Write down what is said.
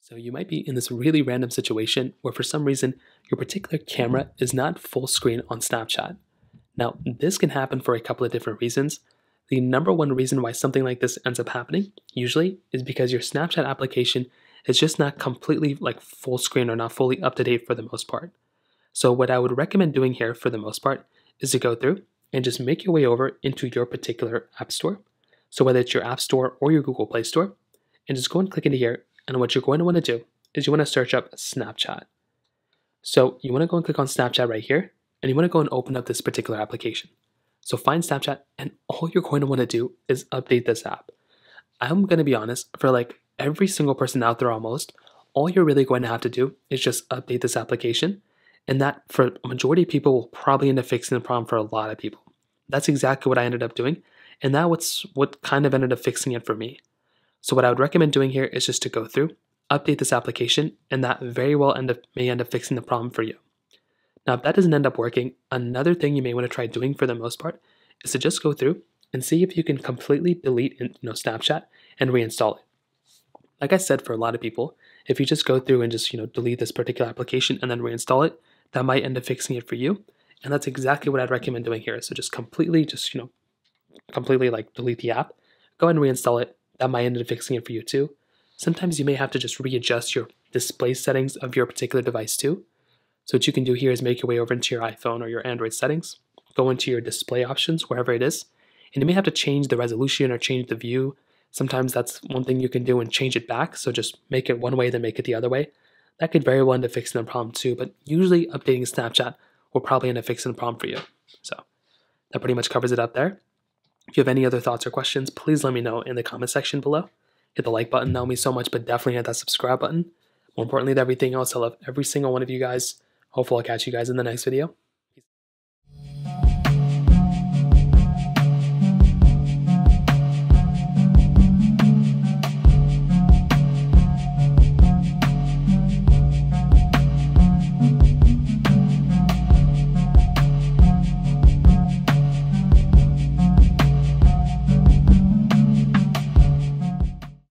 So you might be in this really random situation where for some reason your particular camera is not full screen on Snapchat. Now, this can happen for a couple of different reasons. The number one reason why something like this ends up happening, usually, is because your Snapchat application is just not completely like full screen or not fully up to date for the most part. So what I would recommend doing here for the most part is to go through and just make your way over into your particular app store. So whether it's your app store or your Google Play Store, and just go and click into here. And what you're going to want to do is you want to search up Snapchat. So you want to go and click on Snapchat right here, and you want to go and open up this particular application. So find Snapchat, and all you're going to want to do is update this app. I'm going to be honest, for like every single person out there almost, all you're really going to have to do is just update this application. And that, for a majority of people, will probably end up fixing the problem for a lot of people. That's exactly what I ended up doing, and that's what kind of ended up fixing it for me. So what I would recommend doing here is just to go through, update this application, and that very well may end up fixing the problem for you. Now, if that doesn't end up working, another thing you may want to try doing for the most part is to just go through and see if you can completely delete Snapchat and reinstall it. Like I said, for a lot of people, if you just go through and just delete this particular application and then reinstall it, that might end up fixing it for you. And that's exactly what I'd recommend doing here. So just completely like delete the app, go ahead and reinstall it. That might end up fixing it for you too. Sometimes you may have to just readjust your display settings of your particular device too. So what you can do here is make your way over into your iPhone or your Android settings, go into your display options, wherever it is, and you may have to change the resolution or change the view. Sometimes that's one thing you can do and change it back. So just make it one way, then make it the other way. That could very well end up fixing the problem too, but usually updating Snapchat will probably end up fixing the problem for you. So that pretty much covers it up there. If you have any other thoughts or questions, please let me know in the comment section below. Hit the like button, that would mean so much, but definitely hit that subscribe button. More importantly than everything else, I love every single one of you guys. Hopefully I'll catch you guys in the next video.